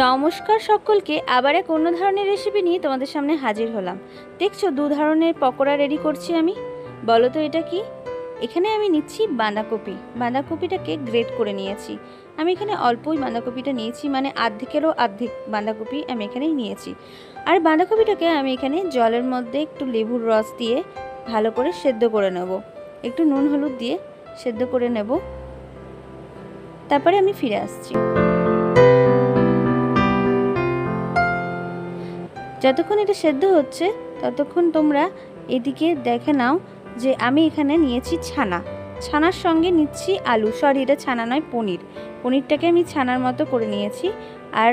নমস্কার সকলকে, আবার এক অন্য ধরনের রেসিপি নিয়ে তোমাদের সামনে হাজির হলাম। দেখছো দু ধরনের পকোড়া রেডি করছি আমি। বলো তো এটা কি? এখানে আমি নিচ্ছি বাঁধাকপি। বাঁধাকপিটাকে গ্রেট করে নিয়েছি। আমি এখানে অল্পই বাঁধাকপিটা নিয়েছি, মানে অর্ধেকেরও অর্ধেক বাঁধাকপি আমি এখানেই নিয়েছি। আর বাঁধাকপিটাকে আমি এখানে জলের মধ্যে একটু লেবুর রস দিয়ে ভালো করে সেদ্ধ করে নেব। একটু নুন হলুদ দিয়ে সেদ্ধ করে নেব, তারপরে আমি ফিরে আসছি। যতক্ষণ এটা সেদ্ধ হচ্ছে ততক্ষণ তোমরা এদিকে দেখে নাও যে আমি এখানে নিয়েছি ছানা। ছানার সঙ্গে নিচ্ছি আলু, সরি এটা ছানা নয়, পনিরটাকে আমি ছানার মতো করে নিয়েছি। আর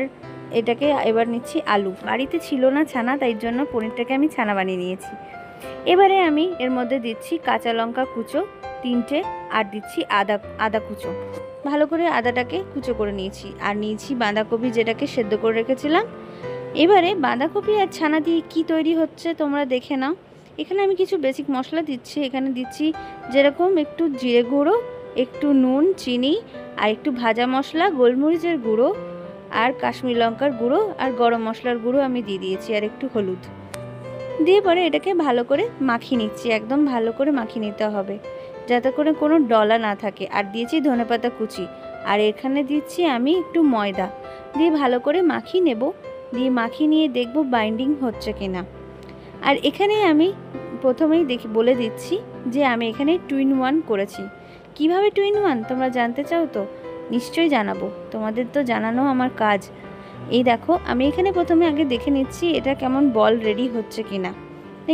এটাকে এবার নিচ্ছি আলু। বাড়িতে ছিল না ছানা, তাই জন্য পনিরটাকে আমি ছানা বানিয়ে নিয়েছি। এবারে আমি এর মধ্যে দিচ্ছি কাঁচা লঙ্কা কুচো 3টে, আর দিচ্ছি আদা কুচো। ভালো করে আদাটাকে কুচো করে নিয়েছি। আর নিয়েছি বাঁধাকপি, যেটাকে সেদ্ধ করে রেখেছিলাম। এবারে বাঁধাকপি আর ছানা দিয়ে কি তৈরি হচ্ছে তোমরা দেখে নাও। এখানে আমি কিছু বেসিক মশলা দিচ্ছি। এখানে দিচ্ছি যেরকম একটু জিরে গুঁড়ো, একটু নুন, চিনি, আর একটু ভাজা মশলা, গোলমরিচের গুঁড়ো, আর কাশ্মীর লঙ্কার গুঁড়ো, আর গরম মশলার গুঁড়ো আমি দিয়ে দিয়েছি, আর একটু হলুদ দিয়ে পরে এটাকে ভালো করে মাখিয়ে নিচ্ছি। একদম ভালো করে মাখিয়ে নিতে হবে যাতে করে কোনো ডলা না থাকে। আর দিয়েছি ধনেপাতা কুচি, আর এখানে দিচ্ছি আমি একটু ময়দা দিয়ে ভালো করে মাখিয়ে নেব। দিয়ে মাখিয়ে নিয়ে দেখব বাইন্ডিং হচ্ছে কিনা। আর এখানে আমি প্রথমেই বলে দিচ্ছি যে আমি এখানে 2-in-1 করেছি। কিভাবে 2-in-1 তোমরা জানতে চাও তো? নিশ্চয়ই জানাবো, তোমাদের তো জানানো আমার কাজ। এই দেখো, আমি এখানে প্রথমে আগে দেখে নিচ্ছি এটা কেমন বল রেডি হচ্ছে কিনা।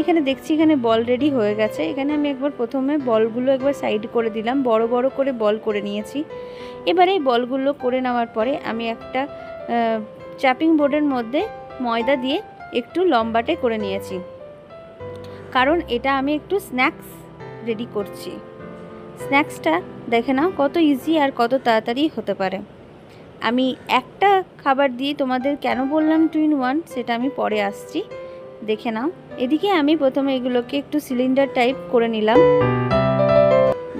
এখানে দেখছি এখানে বল রেডি হয়ে গেছে। এখানে আমি একবার প্রথমে বলগুলো একবার সাইড করে দিলাম, বড় বড় করে বল করে নিয়েছি। এবারে এই বলগুলো করে নেওয়ার পরে আমি একটা চাপিং বোর্ডের মধ্যে ময়দা দিয়ে একটু লম্বাটে করে নিয়েছি, কারণ এটা আমি একটু স্ন্যাক্স রেডি করছি। স্ন্যাক্সটা দেখে নাও কত ইজি আর কত তাড়াতাড়ি হতে পারে। আমি একটা খাবার দিয়ে তোমাদের কেন বললাম 2-in-1 সেটা আমি পরে আসছি, দেখে নাও। এদিকে আমি প্রথমে এগুলোকে একটু সিলিন্ডার টাইপ করে নিলাম,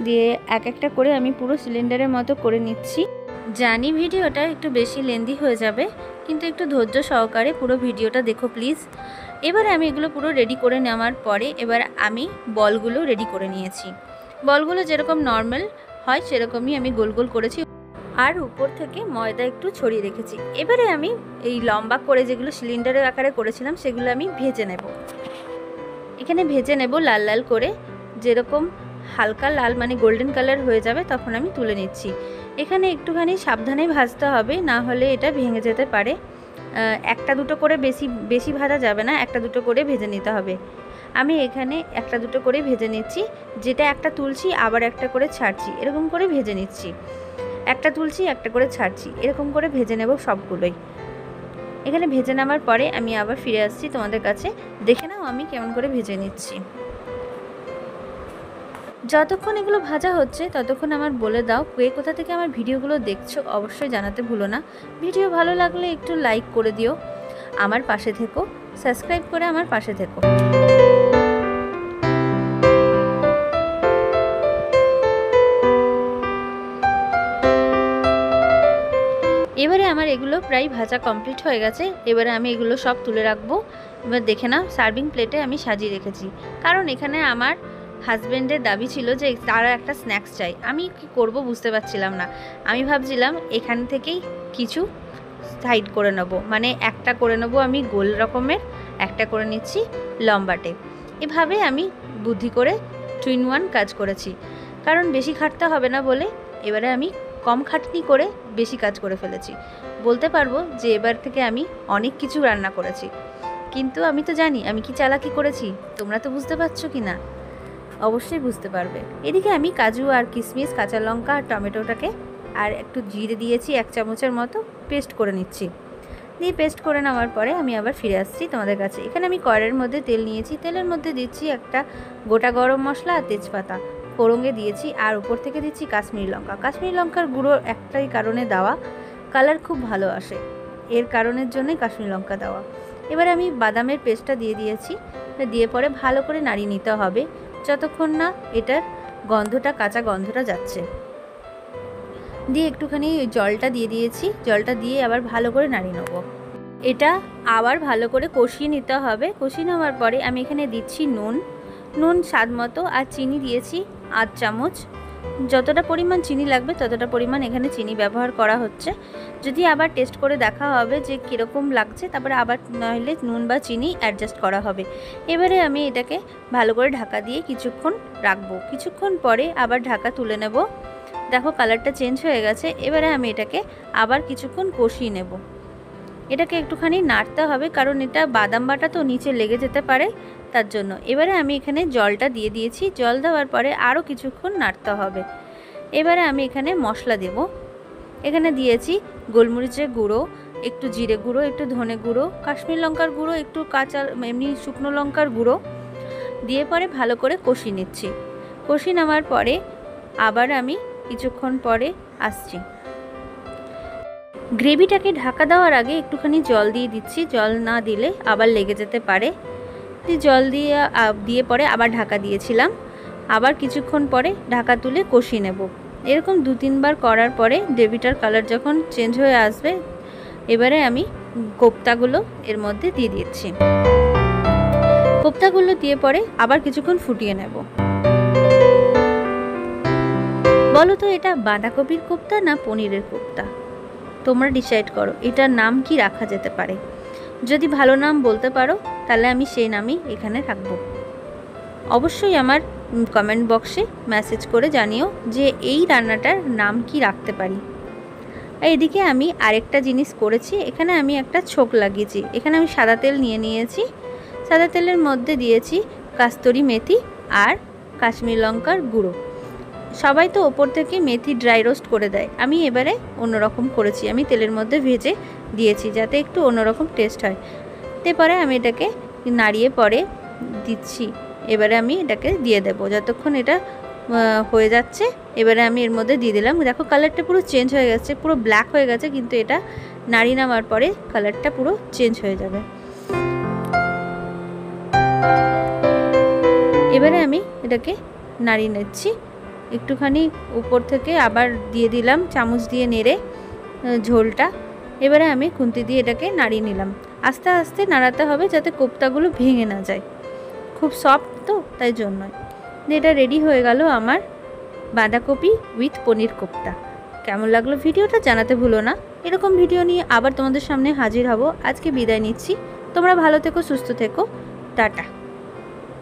দিয়ে এক একটা করে আমি পুরো সিলিন্ডারের মতো করে নিচ্ছি। জানি ভিডিওটা একটু বেশি লেন্দি হয়ে যাবে, কিন্তু একটু ধৈর্য সহকারে পুরো ভিডিওটা দেখো প্লিজ। এবারে আমি এগুলো পুরো রেডি করে নেওয়ার পরে এবার আমি বলগুলো রেডি করে নিয়েছি। বলগুলো যেরকম নর্মাল হয় সেরকমই আমি গোল গোল করেছি, আর উপর থেকে ময়দা একটু ছড়িয়ে রেখেছি। এবারে আমি এই লম্বা করে যেগুলো সিলিন্ডারের আকারে করেছিলাম সেগুলো আমি ভেজে নেব। এখানে ভেজে নেব লাল লাল করে, যেরকম হালকা লাল মানে গোল্ডেন কালার হয়ে যাবে তখন আমি তুলে নিচ্ছি। এখানে একটুখানি সাবধানে ভাজতে হবে, না হলে এটা ভেঙে যেতে পারে। একটা দুটো করে বেশি ভাজা যাবে না, একটা দুটো করে ভেজে নিতে হবে। আমি এখানে একটা দুটো করে ভেজে নিচ্ছি, যেটা একটা তুলছি আবার একটা করে ছাড়ছি, এরকম করে ভেজে নিচ্ছি। একটা তুলছি একটা করে ছাড়ছি, এরকম করে ভেজে নেব সবগুলোই। এখানে ভেজে নেওয়ার পরে আমি আবার ফিরে আসছি তোমাদের কাছে, দেখে নাও আমি কেমন করে ভেজে নিচ্ছি। যতক্ষণ এগুলো ভাজা হচ্ছে ততক্ষণ আমার বলে দাও কে কোথা থেকে আমার ভিডিওগুলো দেখছো, অবশ্যই জানাতে ভুলো না। ভিডিও ভালো লাগলে একটু লাইক করে দিও, আমার পাশে থেকো, সাবস্ক্রাইব করে আমার পাশে থেকো। এবারে আমার এগুলো প্রায় ভাজা কমপ্লিট হয়ে গেছে। এবারে আমি এগুলো সব তুলে রাখবো। এবার দেখে নাও সার্ভিং প্লেটে আমি সাজিয়ে রেখেছি, কারণ এখানে আমার হাজব্যান্ডের দাবি ছিল যে তারা একটা স্ন্যাক্স চাই। আমি কি করব বুঝতে পারছিলাম না। আমি ভাবছিলাম এখান থেকেই কিছু সাইড করে নেব, মানে একটা করে নেব আমি গোল রকমের, একটা করে নিচ্ছি লম্বাটে। এভাবে আমি বুদ্ধি করে 2-in-1 কাজ করেছি, কারণ বেশি খাটতে হবে না বলে। এবারে আমি কম খাটনি করে বেশি কাজ করে ফেলেছি। বলতে পারবো যে এবার থেকে আমি অনেক কিছু রান্না করেছি, কিন্তু আমি তো জানি আমি কি চালাকি করেছি। তোমরা তো বুঝতে পারছো কি না? অবশ্যই বুঝতে পারবে। এদিকে আমি কাজু আর কিশমিশ, কাঁচা লঙ্কা আর টমেটোটাকে আর একটু জিরে দিয়েছি 1 চামচের মতো, পেস্ট করে নিচ্ছি। দিয়ে পেস্ট করে নেওয়ার পরে আমি আবার ফিরে আসছি তোমাদের কাছে। এখানে আমি কড়াইয়ের মধ্যে তেল নিয়েছি, তেলের মধ্যে দিচ্ছি একটা গোটা গরম মশলা আর তেজপাতা, ফোড়নে দিয়েছি, আর উপর থেকে দিচ্ছি কাশ্মীরি লঙ্কা। কাশ্মীরি লঙ্কার গুঁড়ো একটাই কারণে দেওয়া, কালার খুব ভালো আসে, এর কারণের জন্যই কাশ্মীরি লঙ্কা দেওয়া। এবার আমি বাদামের পেস্টটা দিয়ে দিয়েছি, দিয়ে পরে ভালো করে নাড়িয়ে নিতে হবে যতক্ষণ না এটার গন্ধটা, কাঁচা গন্ধটা যাচ্ছে। দিয়ে একটুখানি জলটা দিয়ে দিয়েছি, জলটা দিয়ে আবার ভালো করে নাড়িয়ে নেবো। এটা আবার ভালো করে কষিয়ে নিতে হবে। কষিয়ে নেওয়ার পরে আমি এখানে দিচ্ছি নুন স্বাদ মতো, আর চিনি দিয়েছি 8 চামচ। যতটা পরিমাণ চিনি লাগবে ততটা পরিমাণ এখানে চিনি ব্যবহার করা হচ্ছে। যদি আবার টেস্ট করে দেখা হবে যে কীরকম লাগছে, তারপরে আবার নইলে নুন বা চিনি অ্যাডজাস্ট করা হবে। এবারে আমি এটাকে ভালো করে ঢাকা দিয়ে কিছুক্ষণ রাখবো। কিছুক্ষণ পরে আবার ঢাকা তুলে নেব। দেখো কালারটা চেঞ্জ হয়ে গেছে। এবারে আমি এটাকে আবার কিছুক্ষণ কষিয়ে নেব। এটাকে একটুখানি নাড়তে হবে, কারণ এটা বাদাম বাটা তো নিচে লেগে যেতে পারে, তার জন্য। এবারে আমি এখানে জলটা দিয়ে দিয়েছি। জল দেওয়ার পরে আরও কিছুক্ষণ নাড়তে হবে। এবারে আমি এখানে মশলা দেব। এখানে দিয়েছি গোলমরিচের গুঁড়ো, একটু জিরে গুঁড়ো, একটু ধনে গুঁড়ো, কাশ্মীর লঙ্কার গুঁড়ো, একটু কাঁচা এমনি শুকনো লঙ্কার গুঁড়ো দিয়ে পরে ভালো করে কষিয়ে নিচ্ছি। কষিয়ে নেওয়ার পরে আবার আমি কিছুক্ষণ পরে আসছি। গ্রেভিটাকে ঢাকা দেওয়ার আগে একটুখানি জল দিয়ে দিচ্ছি। জল না দিলে আবার লেগে যেতে পারে। জল দিয়ে পরে আবার ঢাকা দিয়েছিলাম। আবার কিছুক্ষণ পরে ঢাকা তুলে কষিয়ে নেব। এরকম 2-3 বার করার পরে গ্রেভিটার কালার যখন চেঞ্জ হয়ে আসবে, এবারে আমি কোপ্তাগুলো এর মধ্যে দিয়ে দিচ্ছি। কোপ্তাগুলো দিয়ে পরে আবার কিছুক্ষণ ফুটিয়ে নেব। বলো তো এটা বাঁধাকপির কোপ্তা না পনিরের কোপ্তা? তোমরা ডিসাইড করো এটার নাম কি রাখা যেতে পারে। যদি ভালো নাম বলতে পারো তাহলে আমি সেই নামই এখানে রাখবো। অবশ্যই আমার কমেন্ট বক্সে মেসেজ করে জানিও যে এই রান্নাটার নাম কি রাখতে পারি। এইদিকে আমি আরেকটা জিনিস করেছি। এখানে আমি একটা ছোক লাগিয়েছি। এখানে আমি সাদা তেল নিয়েছি। সাদা তেলের মধ্যে দিয়েছি কাস্তুরি মেথি আর কাশ্মীর লঙ্কার গুঁড়ো। সবাই তো ওপর থেকে মেথি ড্রাই রোস্ট করে দেয়, আমি এবারে অন্যরকম করেছি। আমি তেলের মধ্যে ভেজে দিয়েছি যাতে একটু অন্যরকম টেস্ট হয়। তারপরে আমি এটাকে নাড়িয়ে পরে দিচ্ছি। এবারে আমি এটাকে দিয়ে দেবো যতক্ষণ এটা হয়ে যাচ্ছে। এবারে আমি এর মধ্যে দিয়ে দিলাম। দেখো কালারটা পুরো চেঞ্জ হয়ে গেছে, পুরো ব্ল্যাক হয়ে গেছে, কিন্তু এটা নাড়িয়ে নেওয়ার পরে কালারটা পুরো চেঞ্জ হয়ে যাবে। এবারে আমি এটাকে নাড়িয়ে নিচ্ছি। একটুখানি উপর থেকে আবার দিয়ে দিলাম চামচ দিয়ে নেড়ে ঝোলটা। এবারে আমি খুন্তি দিয়ে এটাকে নাড়িয়ে নিলাম। আস্তে আস্তে নাড়াতে হবে যাতে কোপ্তাগুলো ভেঙে না যায়, খুব সফট তো তাই জন্যই। এটা রেডি হয়ে গেল আমার বাঁধাকপি উইথ পনির কোপ্তা। কেমন লাগলো ভিডিওটা জানাতে ভুলো না। এরকম ভিডিও নিয়ে আবার তোমাদের সামনে হাজির হব। আজকে বিদায় নিচ্ছি। তোমরা ভালো থেকো, সুস্থ থেকো, টাটা।